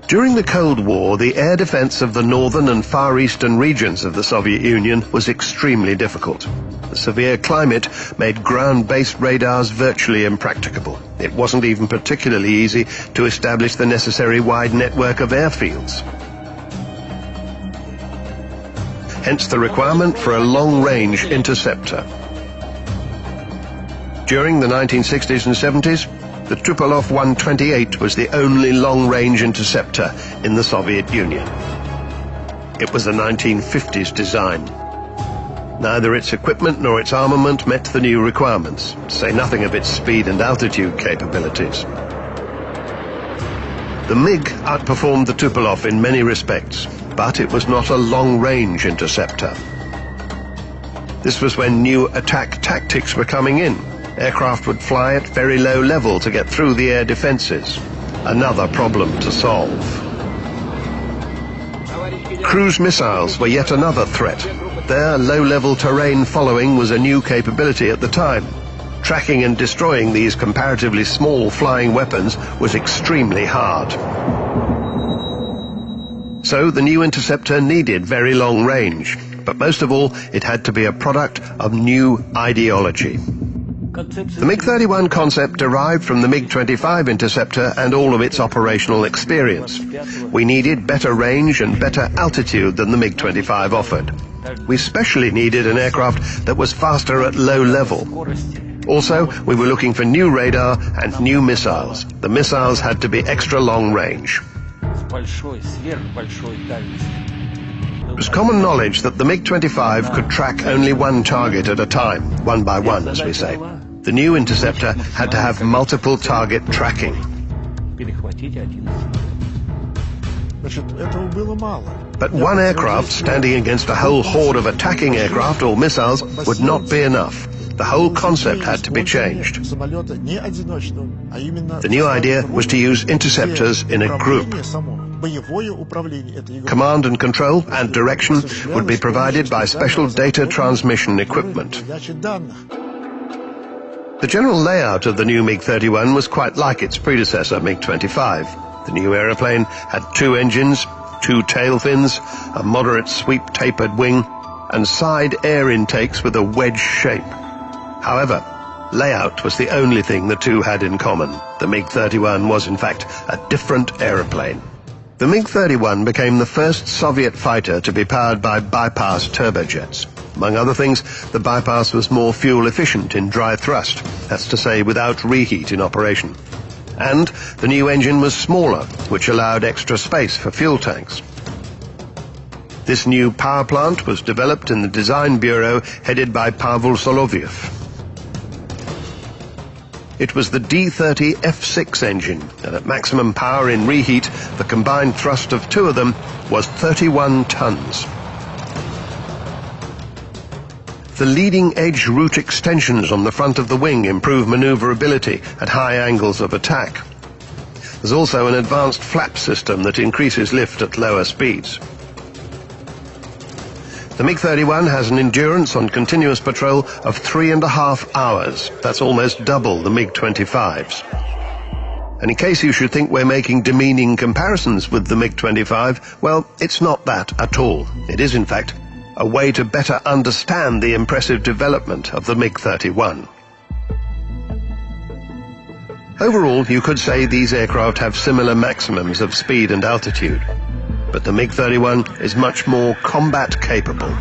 During the Cold War, the air defense of the northern and far eastern regions of the Soviet Union was extremely difficult. The severe climate made ground-based radars virtually impracticable. It wasn't even particularly easy to establish the necessary wide network of airfields. Hence the requirement for a long-range interceptor. During the 1960s and 70s, the Tupolev 128 was the only long-range interceptor in the Soviet Union. It was a 1950s design. Neither its equipment nor its armament met the new requirements, to say nothing of its speed and altitude capabilities. The MiG outperformed the Tupolev in many respects, but it was not a long-range interceptor. This was when new attack tactics were coming in. Aircraft would fly at very low level to get through the air defenses. Another problem to solve. Cruise missiles were yet another threat. Their low-level terrain following was a new capability at the time. Tracking and destroying these comparatively small flying weapons was extremely hard. So the new interceptor needed very long range, but most of all, it had to be a product of new ideology. The MiG-31 concept derived from the MiG-25 interceptor and all of its operational experience. We needed better range and better altitude than the MiG-25 offered. We especially needed an aircraft that was faster at low level. Also, we were looking for new radar and new missiles. The missiles had to be extra long range. It was common knowledge that the MiG-25 could track only one target at a time, one by one, as we say. The new interceptor had to have multiple target tracking. But one aircraft standing against a whole horde of attacking aircraft or missiles would not be enough. The whole concept had to be changed. The new idea was to use interceptors in a group. Command and control and direction would be provided by special data transmission equipment. The general layout of the new MiG-31 was quite like its predecessor, MiG-25. The new aeroplane had two engines, two tail fins, a moderate sweep tapered wing, and side air intakes with a wedge shape. However, layout was the only thing the two had in common. The MiG-31 was in fact a different aeroplane. The MiG-31 became the first Soviet fighter to be powered by bypass turbojets. Among other things, the bypass was more fuel efficient in dry thrust, that's to say without reheat in operation. And the new engine was smaller, which allowed extra space for fuel tanks. This new power plant was developed in the design bureau headed by Pavel Soloviev. It was the D-30 F6 engine, and at maximum power in reheat, the combined thrust of two of them was 31 tons. The leading-edge root extensions on the front of the wing improve maneuverability at high angles of attack. There's also an advanced flap system that increases lift at lower speeds. The MiG-31 has an endurance on continuous patrol of 3.5 hours. That's almost double the MiG-25's. And in case you should think we're making demeaning comparisons with the MiG-25, well, it's not that at all. It is, in fact, a way to better understand the impressive development of the MiG-31. Overall, you could say these aircraft have similar maximums of speed and altitude, but the MiG-31 is much more combat capable.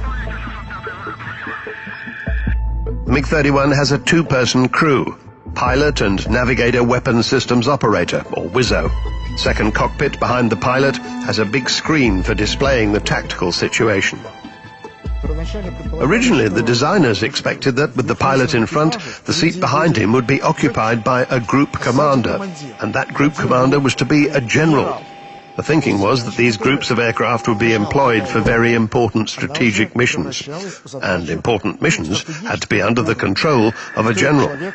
The MiG-31 has a two-person crew, pilot and navigator weapons systems operator, or WISO. Second cockpit behind the pilot has a big screen for displaying the tactical situation. Originally, the designers expected that with the pilot in front, the seat behind him would be occupied by a group commander, and that group commander was to be a general. The thinking was that these groups of aircraft would be employed for very important strategic missions, and important missions had to be under the control of a general.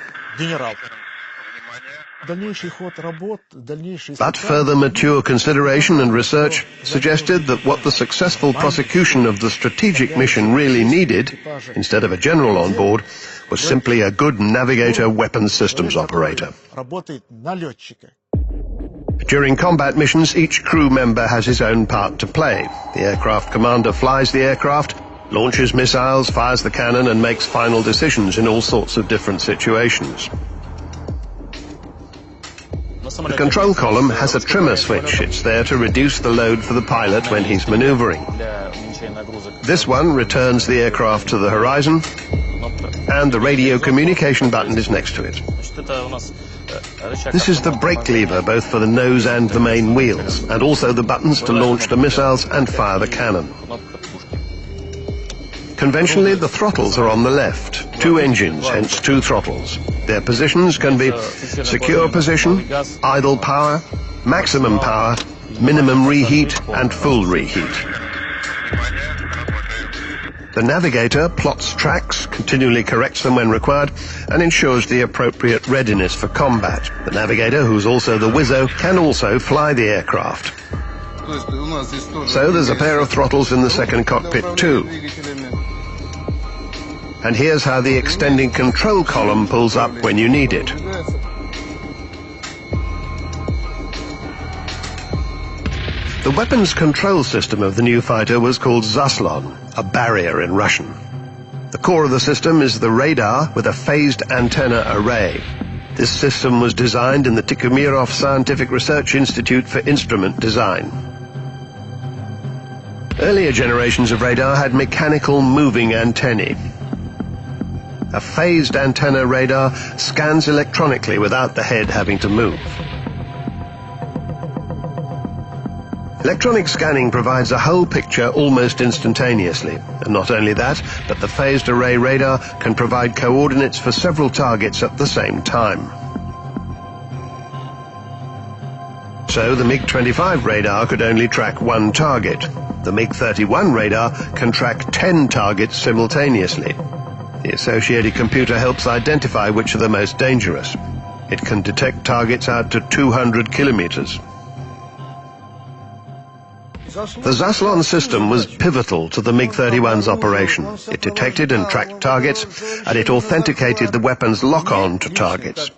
But further mature consideration and research suggested that what the successful prosecution of the strategic mission really needed, instead of a general on board, was simply a good navigator weapons systems operator. During combat missions, each crew member has his own part to play. The aircraft commander flies the aircraft, launches missiles, fires the cannon, and makes final decisions in all sorts of different situations. The control column has a trimmer switch. It's there to reduce the load for the pilot when he's maneuvering. This one returns the aircraft to the horizon, and the radio communication button is next to it. This is the brake lever both for the nose and the main wheels, and also the buttons to launch the missiles and fire the cannon. Conventionally, the throttles are on the left. 2 engines, hence 2 throttles. Their positions can be secure position, idle power, maximum power, minimum reheat, and full reheat. The navigator plots tracks, continually corrects them when required, and ensures the appropriate readiness for combat. The navigator, who's also the wizzo, can also fly the aircraft. So there's a pair of throttles in the second cockpit too. And here's how the extending control column pulls up when you need it. The weapons control system of the new fighter was called Zaslon, a barrier in Russian. The core of the system is the radar with a phased antenna array. This system was designed in the Tikhomirov Scientific Research Institute for Instrument Design. Earlier generations of radar had mechanical moving antennae. A phased antenna radar scans electronically without the head having to move. Electronic scanning provides a whole picture almost instantaneously. And not only that, but the phased array radar can provide coordinates for several targets at the same time. So the MiG-25 radar could only track 1 target. The MiG-31 radar can track 10 targets simultaneously. The associated computer helps identify which are the most dangerous. It can detect targets out to 200 kilometers. The Zaslon system was pivotal to the MiG-31's operation. It detected and tracked targets, and it authenticated the weapon's lock-on to targets.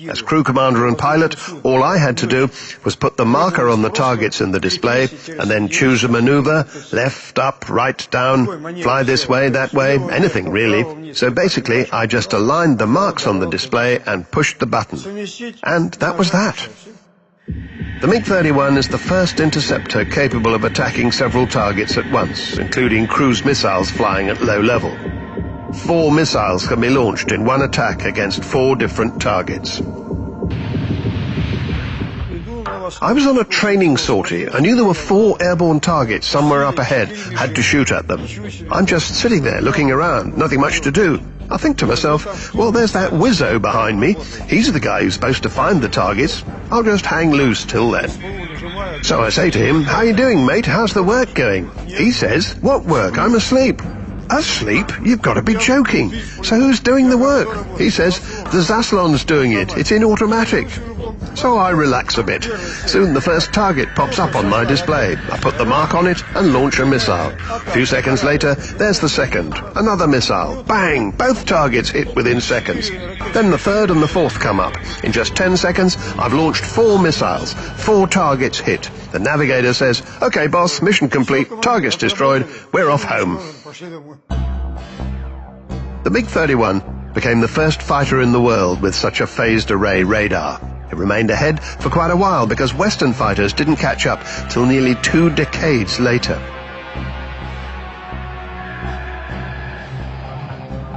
As crew commander and pilot, all I had to do was put the marker on the targets in the display, and then choose a maneuver, left, up, right, down, fly this way, that way, anything really. So basically, I just aligned the marks on the display and pushed the button. And that was that. The MiG-31 is the first interceptor capable of attacking several targets at once, including cruise missiles flying at low level. 4 missiles can be launched in one attack against 4 different targets. I was on a training sortie. I knew there were 4 airborne targets somewhere up ahead. Had to shoot at them. I'm just sitting there looking around, nothing much to do. I think to myself, well, there's that wizzo behind me. He's the guy who's supposed to find the targets. I'll just hang loose till then. So I say to him, how you doing, mate? How's the work going? He says, what work? I'm asleep. Asleep? You've got to be joking. So who's doing the work? He says, the Zaslon's doing it. It's in automatic. So I relax a bit. Soon the first target pops up on my display. I put the mark on it and launch a missile. A few seconds later, there's the second. Another missile. Bang! Both targets hit within seconds. Then the third and the fourth come up. In just 10 seconds, I've launched 4 missiles. 4 targets hit. The navigator says, okay, boss, mission complete. Targets destroyed. We're off home. The MiG-31 became the first fighter in the world with such a phased array radar. It remained ahead for quite a while because Western fighters didn't catch up till nearly 2 decades later.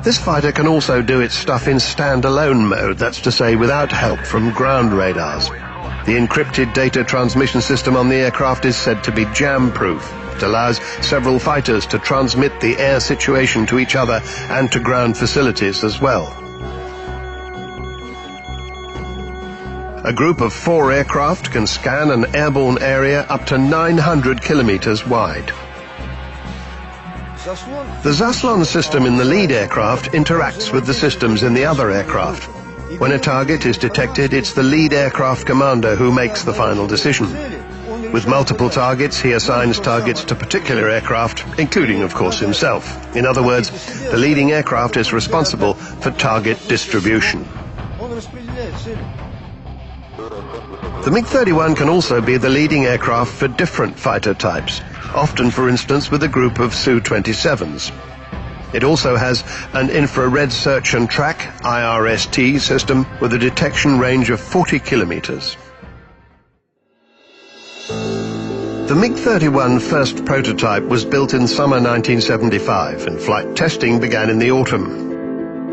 This fighter can also do its stuff in standalone mode, that's to say without help from ground radars. The encrypted data transmission system on the aircraft is said to be jam-proof. It allows several fighters to transmit the air situation to each other and to ground facilities as well. A group of 4 aircraft can scan an airborne area up to 900 kilometers wide. The Zaslon system in the lead aircraft interacts with the systems in the other aircraft. When a target is detected, it's the lead aircraft commander who makes the final decision. With multiple targets, he assigns targets to particular aircraft, including, of course, himself. In other words, the leading aircraft is responsible for target distribution. The MiG-31 can also be the leading aircraft for different fighter types, often, for instance, with a group of Su-27s. It also has an infrared search and track (IRST) system with a detection range of 40 kilometers. The MiG-31 first prototype was built in summer 1975, and flight testing began in the autumn.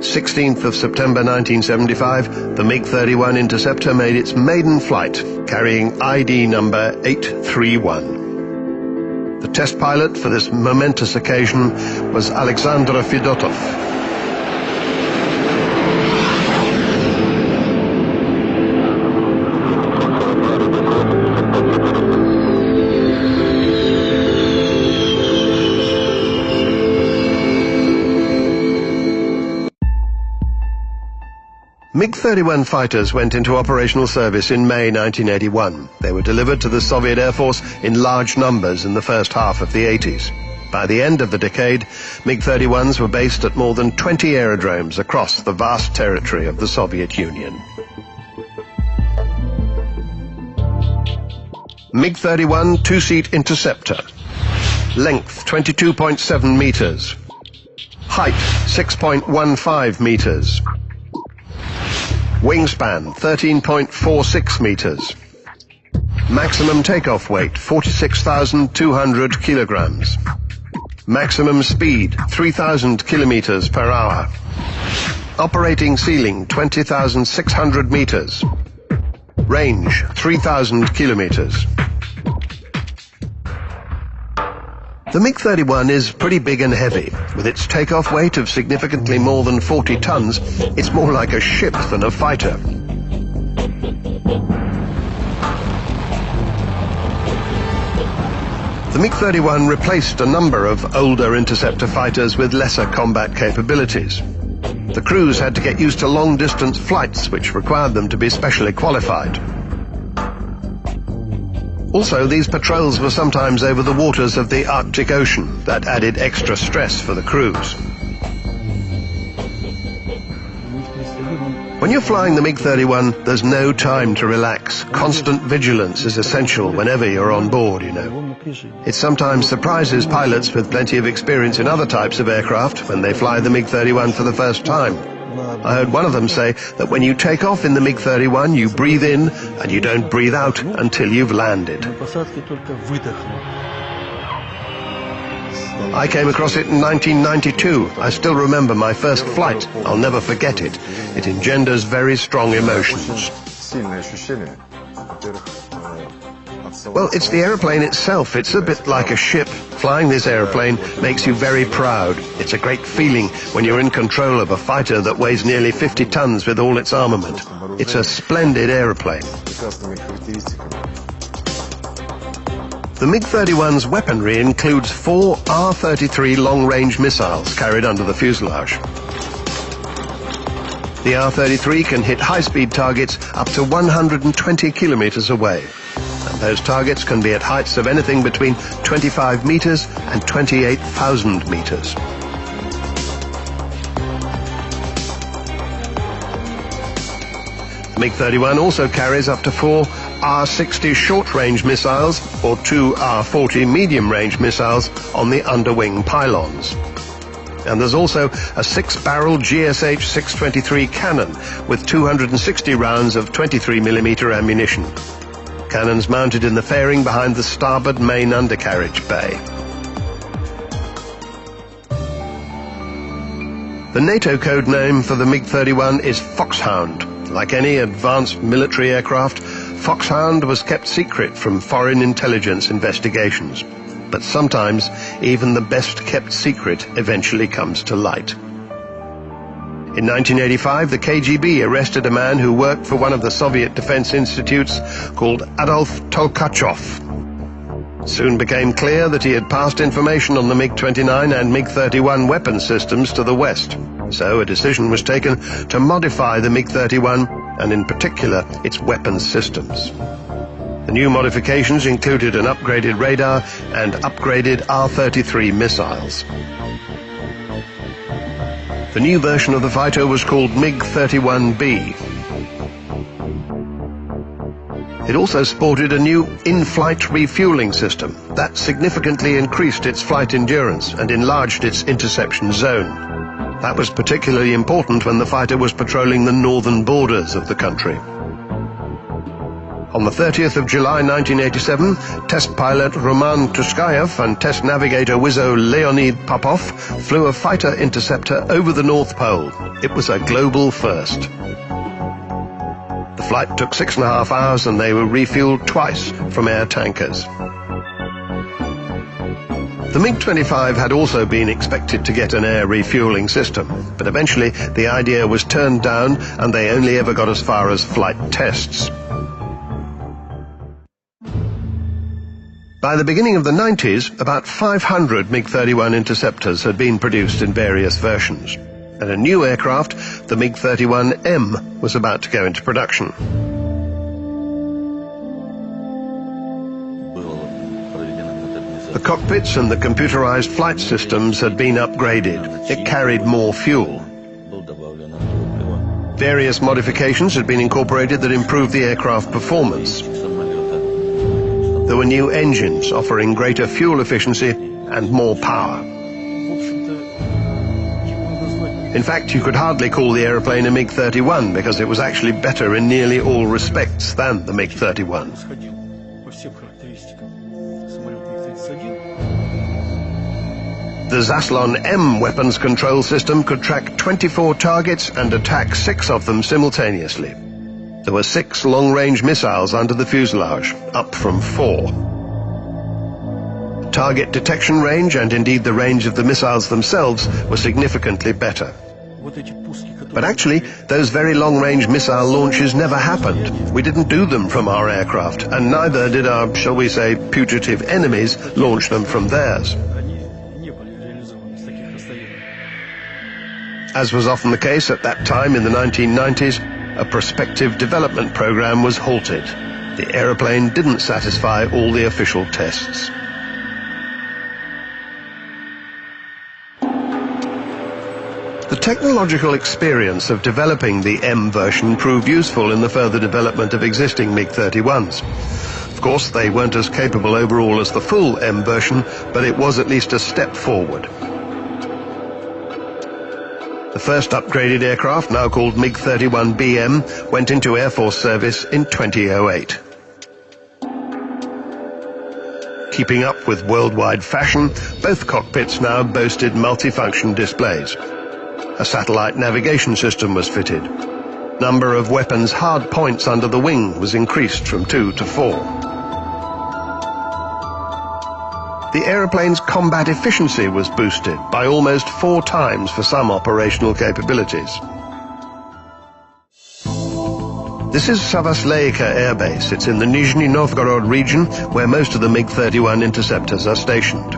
16th of September 1975, the MiG-31 Interceptor made its maiden flight, carrying ID number 831. The test pilot for this momentous occasion was Alexander Fedotov. MiG-31 fighters went into operational service in May 1981. They were delivered to the Soviet Air Force in large numbers in the first half of the 80s. By the end of the decade, MiG-31s were based at more than 20 aerodromes across the vast territory of the Soviet Union. MiG-31 two-seat Interceptor. Length 22.7 meters. Height 6.15 meters. Wingspan 13.46 meters. Maximum takeoff weight 46,200 kilograms. Maximum speed 3,000 kilometers per hour. Operating ceiling 20,600 meters. Range 3,000 kilometers. The MiG-31 is pretty big and heavy. With its takeoff weight of significantly more than 40 tons, it's more like a ship than a fighter. The MiG-31 replaced a number of older interceptor fighters with lesser combat capabilities. The crews had to get used to long-distance flights, which required them to be specially qualified. Also, these patrols were sometimes over the waters of the Arctic Ocean. That added extra stress for the crews. When you're flying the MiG-31, there's no time to relax. Constant vigilance is essential whenever you're on board, you know. It sometimes surprises pilots with plenty of experience in other types of aircraft when they fly the MiG-31 for the first time. I heard one of them say that when you take off in the MiG-31, you breathe in and you don't breathe out until you've landed. I came across it in 1992. I still remember my first flight. I'll never forget it. It engenders very strong emotions. Well, it's the aeroplane itself. It's a bit like a ship. Flying this aeroplane makes you very proud. It's a great feeling when you're in control of a fighter that weighs nearly 50 tons with all its armament. It's a splendid aeroplane. The MiG-31's weaponry includes 4 R-33 long-range missiles carried under the fuselage. The R-33 can hit high-speed targets up to 120 kilometers away. And those targets can be at heights of anything between 25 meters and 28,000 meters. The MiG-31 also carries up to 4 R-60 short-range missiles or 2 R-40 medium-range missiles on the underwing pylons. And there's also a 6-barrel GSH-623 cannon with 260 rounds of 23mm ammunition. Cannons mounted in the fairing behind the starboard main undercarriage bay. The NATO code name for the MiG-31 is Foxhound. Like any advanced military aircraft, Foxhound was kept secret from foreign intelligence investigations. But sometimes, even the best-kept secret eventually comes to light. In 1985, the KGB arrested a man who worked for one of the Soviet defense institutes called Adolf Tolkachov. Soon became clear that he had passed information on the MiG-29 and MiG-31 weapon systems to the West. So a decision was taken to modify the MiG-31, and in particular, its weapons systems. The new modifications included an upgraded radar and upgraded R-33 missiles. The new version of the fighter was called MiG-31B. It also sported a new in-flight refueling system that significantly increased its flight endurance and enlarged its interception zone. That was particularly important when the fighter was patrolling the northern borders of the country. On the 30th of July 1987, test pilot Roman Tuskayev and test navigator Wizzo Leonid Popov flew a fighter interceptor over the North Pole. It was a global first. The flight took 6.5 hours and they were refueled twice from air tankers. The MiG-25 had also been expected to get an air refueling system, but eventually the idea was turned down and they only ever got as far as flight tests. By the beginning of the 90s, about 500 MiG-31 interceptors had been produced in various versions, and a new aircraft, the MiG-31M, was about to go into production. The cockpits and the computerized flight systems had been upgraded. It carried more fuel. Various modifications had been incorporated that improved the aircraft performance. There were new engines offering greater fuel efficiency and more power. In fact, you could hardly call the aeroplane a MiG-31 because it was actually better in nearly all respects than the MiG-31. The Zaslon M weapons control system could track 24 targets and attack 6 of them simultaneously. There were 6 long-range missiles under the fuselage, up from 4. Target detection range and indeed the range of the missiles themselves were significantly better. But actually, those very long-range missile launches never happened. We didn't do them from our aircraft, and neither did our, shall we say, putative enemies launch them from theirs. As was often the case at that time in the 1990s, a prospective development program was halted. The aeroplane didn't satisfy all the official tests. The technological experience of developing the M version proved useful in the further development of existing MiG-31s. Of course, they weren't as capable overall as the full M version, but it was at least a step forward. The first upgraded aircraft, now called MiG-31BM, went into Air Force service in 2008. Keeping up with worldwide fashion, both cockpits now boasted multifunction displays. A satellite navigation system was fitted. Number of weapons hard points under the wing was increased from 2 to 4. The aeroplane's combat efficiency was boosted by almost 4 times for some operational capabilities. This is Savasleika Air Base. It's in the Nizhny Novgorod region where most of the MiG-31 interceptors are stationed.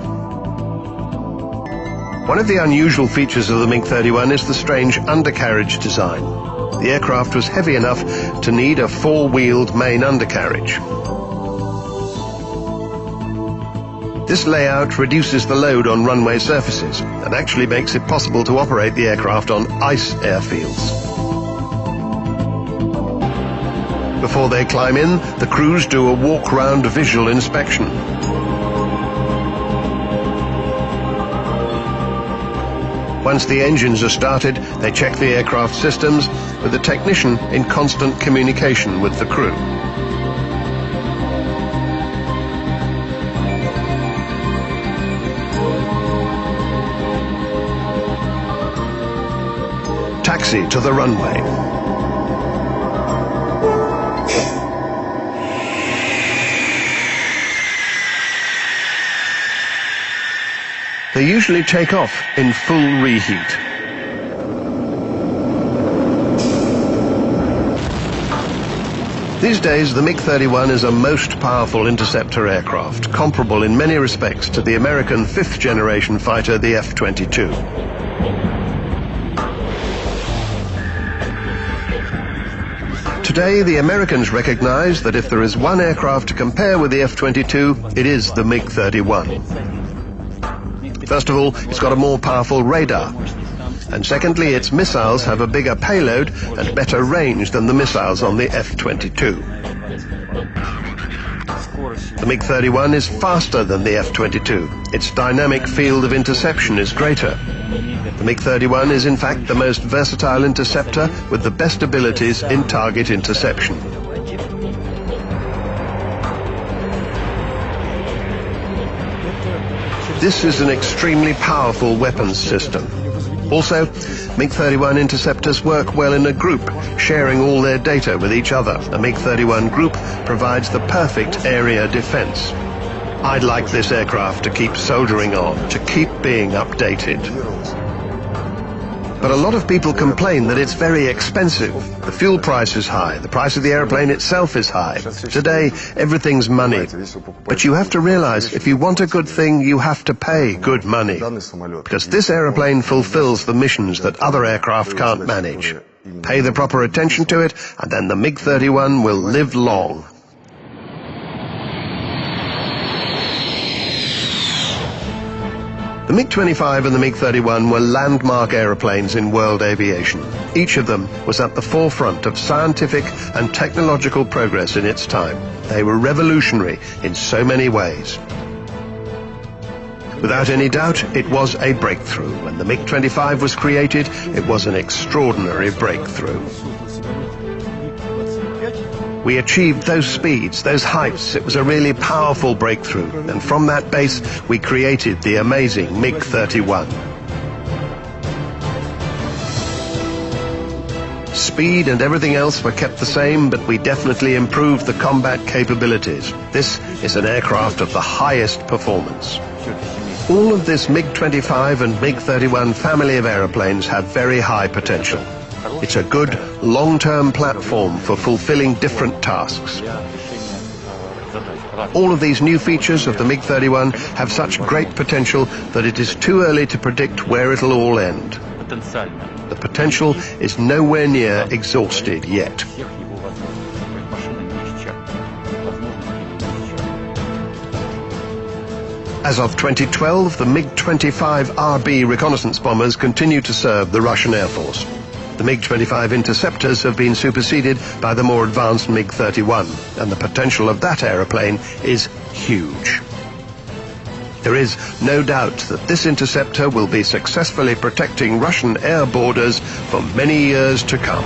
One of the unusual features of the MiG-31 is the strange undercarriage design. The aircraft was heavy enough to need a 4-wheeled main undercarriage. This layout reduces the load on runway surfaces and actually makes it possible to operate the aircraft on ice airfields. Before they climb in, the crews do a walk-round visual inspection. Once the engines are started, they check the aircraft systems with a technician in constant communication with the crew. Taxi to the runway. They usually take off in full reheat. These days, the MiG-31 is a most powerful interceptor aircraft, comparable in many respects to the American 5th-generation fighter, the F-22. Today, the Americans recognize that if there is one aircraft to compare with the F-22, it is the MiG-31. First of all, it's got a more powerful radar. And secondly, its missiles have a bigger payload and better range than the missiles on the F-22. The MiG-31 is faster than the F-22. Its dynamic field of interception is greater. The MiG-31 is in fact the most versatile interceptor with the best abilities in target interception. This is an extremely powerful weapons system. Also, MiG-31 interceptors work well in a group, sharing all their data with each other. A MiG-31 group provides the perfect area defense. I'd like this aircraft to keep soldiering on, to keep being updated. But a lot of people complain that it's very expensive. The fuel price is high, the price of the airplane itself is high. Today, everything's money. But you have to realize, if you want a good thing, you have to pay good money. Because this airplane fulfills the missions that other aircraft can't manage. Pay the proper attention to it, and then the MiG-31 will live long. The MiG-25 and the MiG-31 were landmark aeroplanes in world aviation. Each of them was at the forefront of scientific and technological progress in its time. They were revolutionary in so many ways. Without any doubt, it was a breakthrough. When the MiG-25 was created, it was an extraordinary breakthrough. We achieved those speeds, those heights. It was a really powerful breakthrough. And from that base, we created the amazing MiG-31. Speed and everything else were kept the same, but we definitely improved the combat capabilities. This is an aircraft of the highest performance. All of this MiG-25 and MiG-31 family of aeroplanes have very high potential. It's a good, long-term platform for fulfilling different tasks. All of these new features of the MiG-31 have such great potential that it is too early to predict where it'll all end. The potential is nowhere near exhausted yet. As of 2012, the MiG-25RB reconnaissance bombers continue to serve the Russian Air Force. The MiG-25 interceptors have been superseded by the more advanced MiG-31, and the potential of that aeroplane is huge. There is no doubt that this interceptor will be successfully protecting Russian air borders for many years to come.